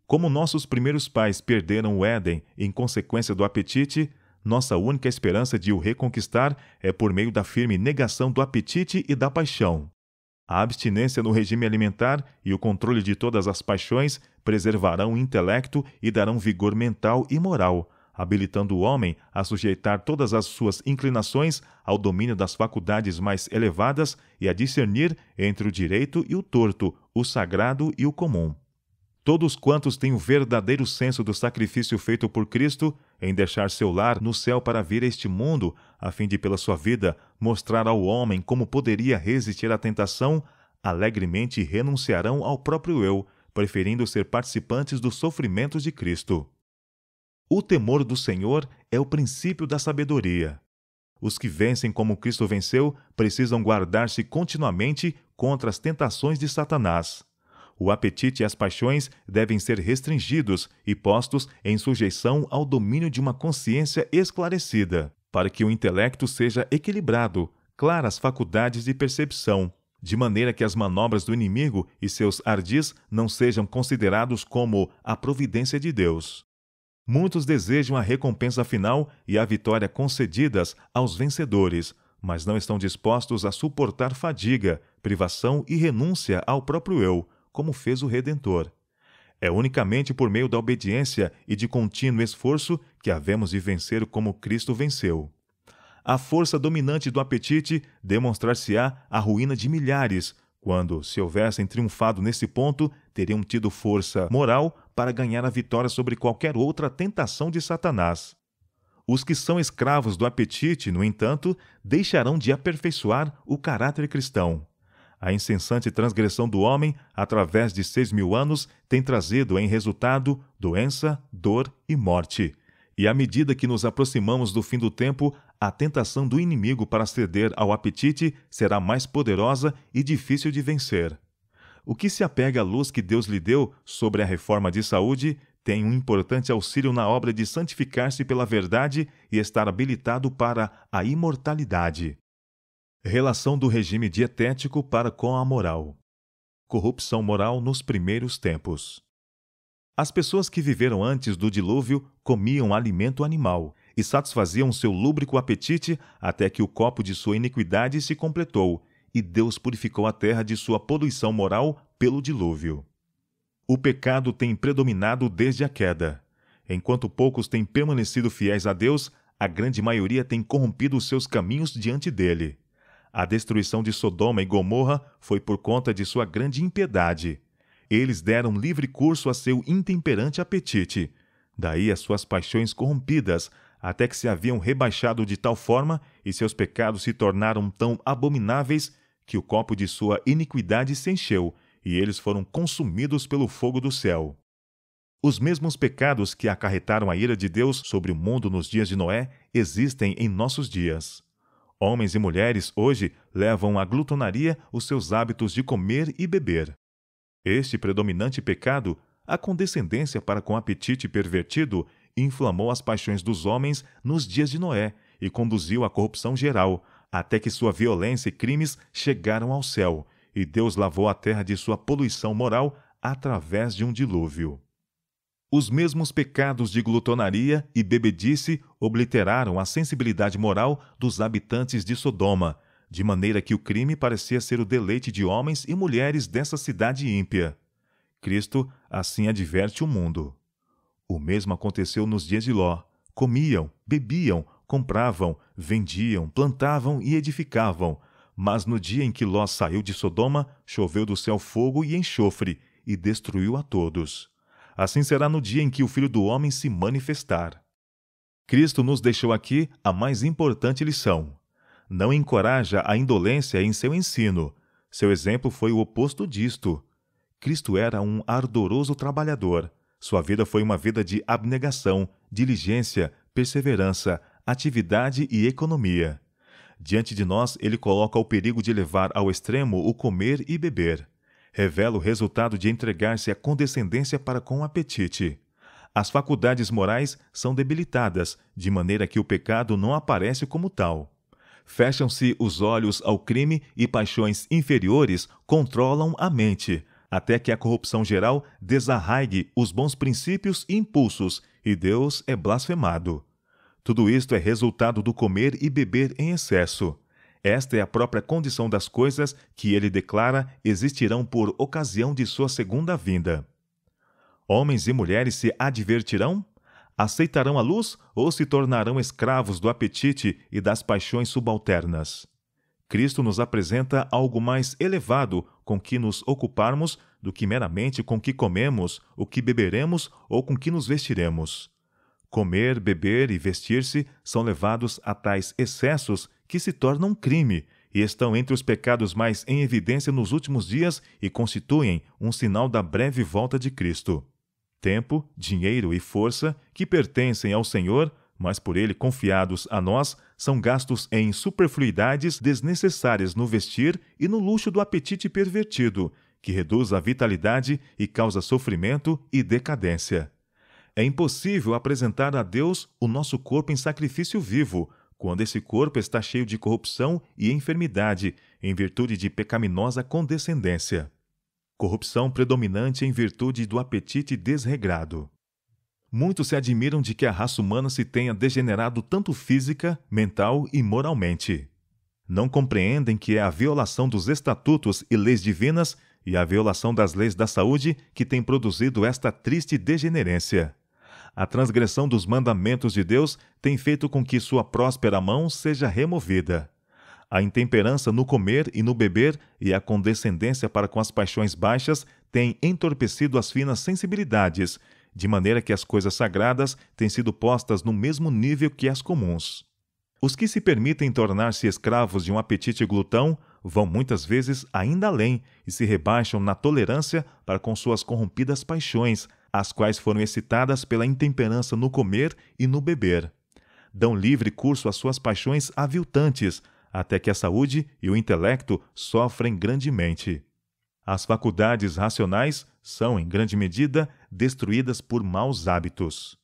[SPEAKER 1] Como nossos primeiros pais perderam o Éden em consequência do apetite, nossa única esperança de o reconquistar é por meio da firme negação do apetite e da paixão. A abstinência no regime alimentar e o controle de todas as paixões preservarão o intelecto e darão vigor mental e moral, habilitando o homem a sujeitar todas as suas inclinações ao domínio das faculdades mais elevadas e a discernir entre o direito e o torto, o sagrado e o comum. Todos quantos têm o verdadeiro senso do sacrifício feito por Cristo em deixar seu lar no céu para vir a este mundo, a fim de, pela sua vida, mostrar ao homem como poderia resistir à tentação, alegremente renunciarão ao próprio eu, preferindo ser participantes dos sofrimentos de Cristo. O temor do Senhor é o princípio da sabedoria. Os que vencem como Cristo venceu precisam guardar-se continuamente contra as tentações de Satanás. O apetite e as paixões devem ser restringidos e postos em sujeição ao domínio de uma consciência esclarecida, para que o intelecto seja equilibrado, claras faculdades de percepção, de maneira que as manobras do inimigo e seus ardis não sejam considerados como a providência de Deus. Muitos desejam a recompensa final e a vitória concedidas aos vencedores, mas não estão dispostos a suportar fadiga, privação e renúncia ao próprio eu, como fez o Redentor. É unicamente por meio da obediência e de contínuo esforço que havemos de vencer como Cristo venceu. A força dominante do apetite demonstrar-se-á a ruína de milhares, quando, se houvessem triunfado nesse ponto, teriam tido força moral para ganhar a vitória sobre qualquer outra tentação de Satanás. Os que são escravos do apetite, no entanto, deixarão de aperfeiçoar o caráter cristão. A incessante transgressão do homem, através de 6.000 anos, tem trazido em resultado doença, dor e morte. E à medida que nos aproximamos do fim do tempo, a tentação do inimigo para ceder ao apetite será mais poderosa e difícil de vencer. O que se apega à luz que Deus lhe deu sobre a reforma de saúde tem um importante auxílio na obra de santificar-se pela verdade e estar habilitado para a imortalidade. Relação do regime dietético para com a moral. Corrupção moral nos primeiros tempos. As pessoas que viveram antes do dilúvio comiam alimento animal e satisfaziam seu lúbrico apetite até que o copo de sua iniquidade se completou e Deus purificou a terra de sua poluição moral pelo dilúvio. O pecado tem predominado desde a queda. Enquanto poucos têm permanecido fiéis a Deus, a grande maioria tem corrompido os seus caminhos diante dele. A destruição de Sodoma e Gomorra foi por conta de sua grande impiedade. Eles deram livre curso a seu intemperante apetite, daí as suas paixões corrompidas, até que se haviam rebaixado de tal forma e seus pecados se tornaram tão abomináveis que o copo de sua iniquidade se encheu e eles foram consumidos pelo fogo do céu. Os mesmos pecados que acarretaram a ira de Deus sobre o mundo nos dias de Noé existem em nossos dias. Homens e mulheres hoje levam à glutonaria os seus hábitos de comer e beber. Este predominante pecado, a condescendência para com o apetite pervertido, inflamou as paixões dos homens nos dias de Noé e conduziu à corrupção geral, até que sua violência e crimes chegaram ao céu, e Deus lavou a terra de sua poluição moral através de um dilúvio. Os mesmos pecados de glutonaria e bebedice obliteraram a sensibilidade moral dos habitantes de Sodoma, de maneira que o crime parecia ser o deleite de homens e mulheres dessa cidade ímpia. Cristo assim adverte o mundo. O mesmo aconteceu nos dias de Ló. Comiam, bebiam, compravam, vendiam, plantavam e edificavam. Mas no dia em que Ló saiu de Sodoma, choveu do céu fogo e enxofre, e destruiu a todos. Assim será no dia em que o Filho do Homem se manifestar. Cristo nos deixou aqui a mais importante lição. Não encoraja a indolência em seu ensino. Seu exemplo foi o oposto disto. Cristo era um ardoroso trabalhador. Sua vida foi uma vida de abnegação, diligência, perseverança, atividade e economia. Diante de nós, ele coloca o perigo de levar ao extremo o comer e beber. Revela o resultado de entregar-se à condescendência para com o apetite. As faculdades morais são debilitadas, de maneira que o pecado não aparece como tal. Fecham-se os olhos ao crime e paixões inferiores controlam a mente, até que a corrupção geral desarraigue os bons princípios e impulsos, e Deus é blasfemado. Tudo isto é resultado do comer e beber em excesso. Esta é a própria condição das coisas que ele declara existirão por ocasião de sua segunda vinda. Homens e mulheres se advertirão? Aceitarão a luz ou se tornarão escravos do apetite e das paixões subalternas? Cristo nos apresenta algo mais elevado com que nos ocuparmos do que meramente com que comemos, o que beberemos ou com que nos vestiremos. Comer, beber e vestir-se são levados a tais excessos que se tornam crime e estão entre os pecados mais em evidência nos últimos dias e constituem um sinal da breve volta de Cristo. Tempo, dinheiro e força, que pertencem ao Senhor, mas por ele confiados a nós, são gastos em superfluidades desnecessárias no vestir e no luxo do apetite pervertido, que reduz a vitalidade e causa sofrimento e decadência. É impossível apresentar a Deus o nosso corpo em sacrifício vivo, quando esse corpo está cheio de corrupção e enfermidade, em virtude de pecaminosa condescendência. Corrupção predominante em virtude do apetite desregrado. Muitos se admiram de que a raça humana se tenha degenerado tanto física, mental e moralmente. Não compreendem que é a violação dos estatutos e leis divinas e a violação das leis da saúde que tem produzido esta triste degenerência. A transgressão dos mandamentos de Deus tem feito com que sua próspera mão seja removida. A intemperança no comer e no beber e a condescendência para com as paixões baixas têm entorpecido as finas sensibilidades, de maneira que as coisas sagradas têm sido postas no mesmo nível que as comuns. Os que se permitem tornar-se escravos de um apetite glutão vão muitas vezes ainda além e se rebaixam na tolerância para com suas corrompidas paixões, as quais foram excitadas pela intemperança no comer e no beber. Dão livre curso às suas paixões aviltantes, até que a saúde e o intelecto sofrem grandemente. As faculdades racionais são, em grande medida, destruídas por maus hábitos.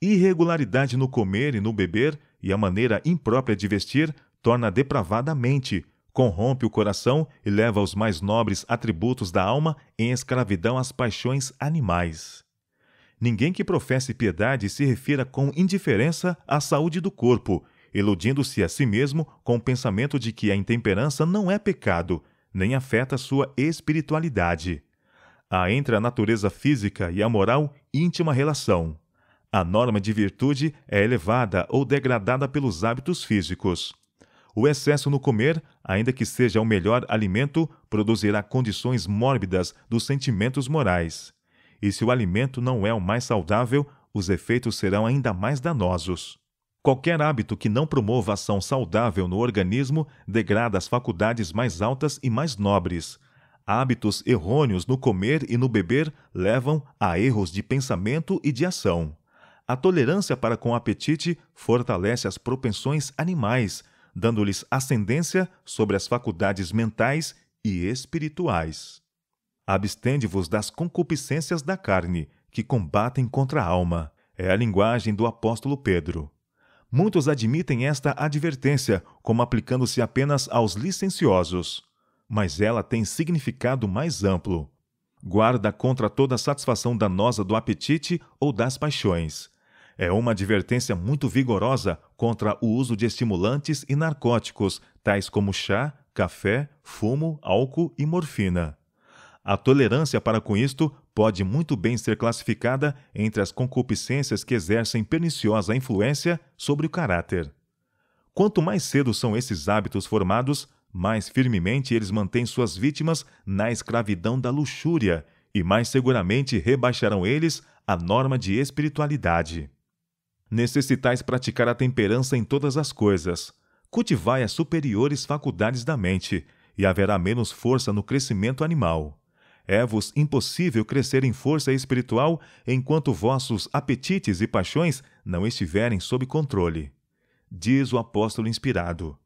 [SPEAKER 1] Irregularidade no comer e no beber e a maneira imprópria de vestir torna depravada a mente, corrompe o coração e leva os mais nobres atributos da alma em escravidão às paixões animais. Ninguém que professe piedade se refira com indiferença à saúde do corpo, iludindo-se a si mesmo com o pensamento de que a intemperança não é pecado, nem afeta sua espiritualidade. Há entre a natureza física e a moral íntima relação. A norma de virtude é elevada ou degradada pelos hábitos físicos. O excesso no comer, ainda que seja o melhor alimento, produzirá condições mórbidas dos sentimentos morais. E se o alimento não é o mais saudável, os efeitos serão ainda mais danosos. Qualquer hábito que não promova ação saudável no organismo degrada as faculdades mais altas e mais nobres. Hábitos errôneos no comer e no beber levam a erros de pensamento e de ação. A tolerância para com o apetite fortalece as propensões animais, dando-lhes ascendência sobre as faculdades mentais e espirituais. Abstende-vos das concupiscências da carne, que combatem contra a alma. É a linguagem do apóstolo Pedro. Muitos admitem esta advertência como aplicando-se apenas aos licenciosos, mas ela tem significado mais amplo. Guarda contra toda satisfação danosa do apetite ou das paixões. É uma advertência muito vigorosa contra o uso de estimulantes e narcóticos, tais como chá, café, fumo, álcool e morfina. A tolerância para com isto pode muito bem ser classificada entre as concupiscências que exercem perniciosa influência sobre o caráter. Quanto mais cedo são esses hábitos formados, mais firmemente eles mantêm suas vítimas na escravidão da luxúria e mais seguramente rebaixarão eles a norma de espiritualidade. Necessitais praticar a temperança em todas as coisas. Cultivai as superiores faculdades da mente, e haverá menos força no crescimento animal. É-vos impossível crescer em força espiritual enquanto vossos apetites e paixões não estiverem sob controle. Diz o apóstolo inspirado: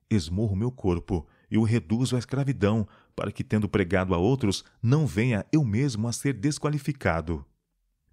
[SPEAKER 1] esmurro meu corpo e o reduzo à escravidão, para que, tendo pregado a outros, não venha eu mesmo a ser desqualificado.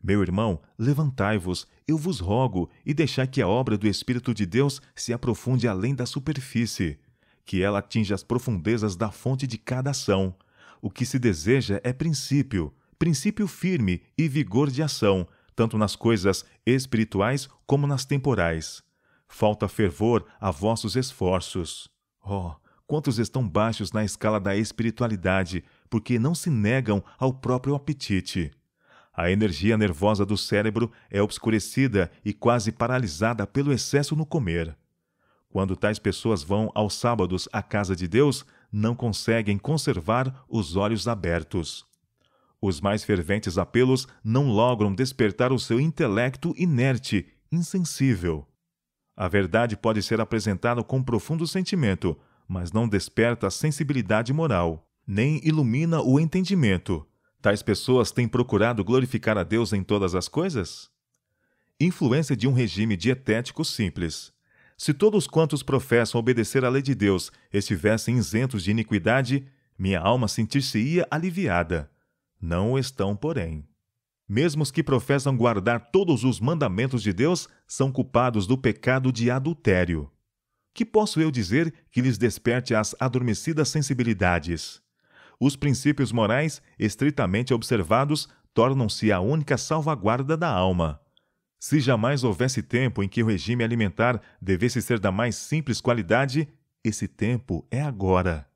[SPEAKER 1] Meu irmão, levantai-vos, eu vos rogo, e deixai que a obra do Espírito de Deus se aprofunde além da superfície, que ela atinja as profundezas da fonte de cada ação. O que se deseja é princípio firme e vigor de ação, tanto nas coisas espirituais como nas temporais. Falta fervor a vossos esforços. Oh, quantos estão baixos na escala da espiritualidade, porque não se negam ao próprio apetite. A energia nervosa do cérebro é obscurecida e quase paralisada pelo excesso no comer. Quando tais pessoas vão aos sábados à casa de Deus, não conseguem conservar os olhos abertos. Os mais ferventes apelos não logram despertar o seu intelecto inerte, insensível. A verdade pode ser apresentada com profundo sentimento, mas não desperta a sensibilidade moral, nem ilumina o entendimento. Tais pessoas têm procurado glorificar a Deus em todas as coisas? Influência de um regime dietético simples. Se todos quantos professam obedecer à lei de Deus estivessem isentos de iniquidade, minha alma sentir-se-ia aliviada. Não o estão, porém. Mesmo os que professam guardar todos os mandamentos de Deus são culpados do pecado de adultério. Que posso eu dizer que lhes desperte as adormecidas sensibilidades? Os princípios morais, estritamente observados, tornam-se a única salvaguarda da alma. Se jamais houvesse tempo em que o regime alimentar devesse ser da mais simples qualidade, esse tempo é agora.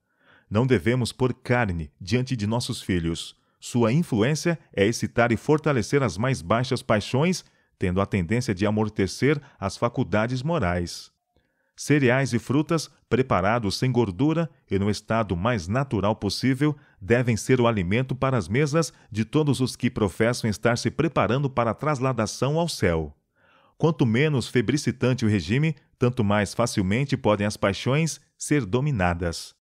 [SPEAKER 1] Não devemos pôr carne diante de nossos filhos. Sua influência é excitar e fortalecer as mais baixas paixões, tendo a tendência de amortecer as faculdades morais. Cereais e frutas, preparados sem gordura e no estado mais natural possível, devem ser o alimento para as mesas de todos os que professam estar se preparando para a trasladação ao céu. Quanto menos febricitante o regime, tanto mais facilmente podem as paixões ser dominadas.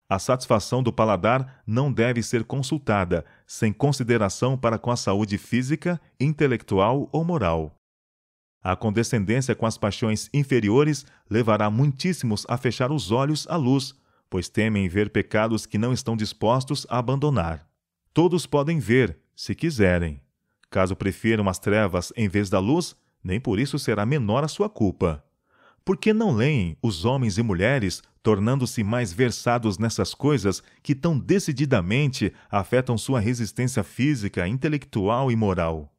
[SPEAKER 1] A satisfação do paladar não deve ser consultada, sem consideração para com a saúde física, intelectual ou moral. A condescendência com as paixões inferiores levará muitíssimos a fechar os olhos à luz, pois temem ver pecados que não estão dispostos a abandonar. Todos podem ver, se quiserem. Caso prefiram as trevas em vez da luz, nem por isso será menor a sua culpa. Por que não leem os homens e mulheres, tornando-se mais versados nessas coisas que tão decididamente afetam sua resistência física, intelectual e moral?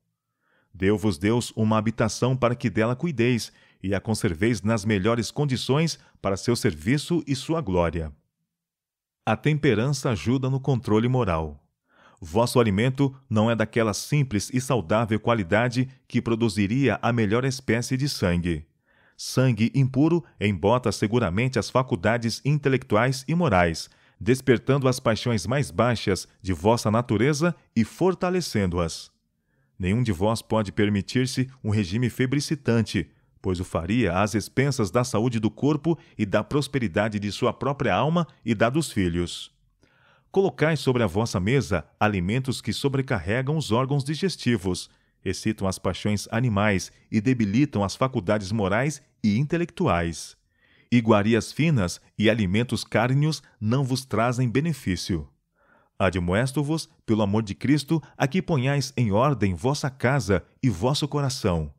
[SPEAKER 1] Deu-vos Deus uma habitação para que dela cuideis, e a conserveis nas melhores condições para seu serviço e sua glória. A temperança ajuda no controle moral. Vosso alimento não é daquela simples e saudável qualidade que produziria a melhor espécie de sangue. Sangue impuro embota seguramente as faculdades intelectuais e morais, despertando as paixões mais baixas de vossa natureza e fortalecendo-as. Nenhum de vós pode permitir-se um regime febricitante, pois o faria às expensas da saúde do corpo e da prosperidade de sua própria alma e da dos filhos. Colocai sobre a vossa mesa alimentos que sobrecarregam os órgãos digestivos, excitam as paixões animais e debilitam as faculdades morais e intelectuais. Iguarias finas e alimentos cárneos não vos trazem benefício. Admoesto-vos, pelo amor de Cristo, a que ponhais em ordem vossa casa e vosso coração.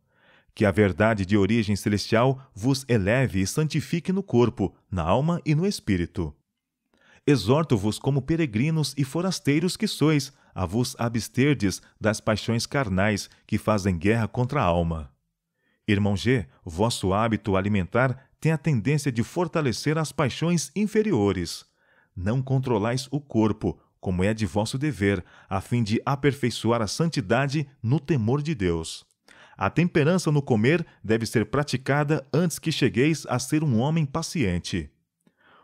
[SPEAKER 1] Que a verdade de origem celestial vos eleve e santifique no corpo, na alma e no espírito. Exorto-vos como peregrinos e forasteiros que sois, a vos absterdes das paixões carnais que fazem guerra contra a alma. Irmão G, vosso hábito alimentar tem a tendência de fortalecer as paixões inferiores. Não controlais o corpo, como é de vosso dever, a fim de aperfeiçoar a santidade no temor de Deus. A temperança no comer deve ser praticada antes que chegueis a ser um homem paciente.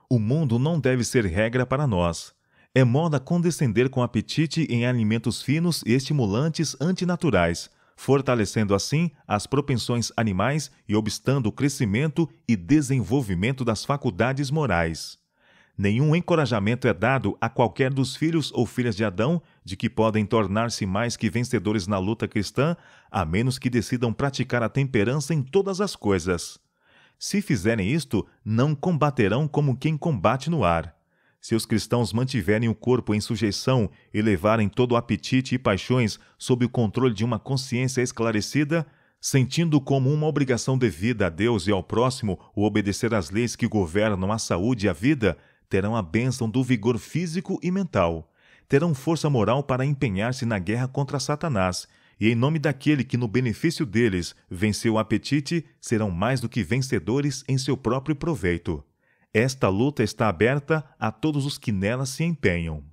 [SPEAKER 1] O mundo não deve ser regra para nós. É moda condescender com apetite em alimentos finos e estimulantes antinaturais, fortalecendo assim as propensões animais e obstando o crescimento e desenvolvimento das faculdades morais. Nenhum encorajamento é dado a qualquer dos filhos ou filhas de Adão de que podem tornar-se mais que vencedores na luta cristã, a menos que decidam praticar a temperança em todas as coisas. Se fizerem isto, não combaterão como quem combate no ar. Se os cristãos mantiverem o corpo em sujeição e levarem todo o apetite e paixões sob o controle de uma consciência esclarecida, sentindo como uma obrigação devida a Deus e ao próximo o obedecer às leis que governam a saúde e a vida, terão a bênção do vigor físico e mental. Terão força moral para empenhar-se na guerra contra Satanás, e em nome daquele que no benefício deles venceu o apetite, serão mais do que vencedores em seu próprio proveito. Esta luta está aberta a todos os que nela se empenham.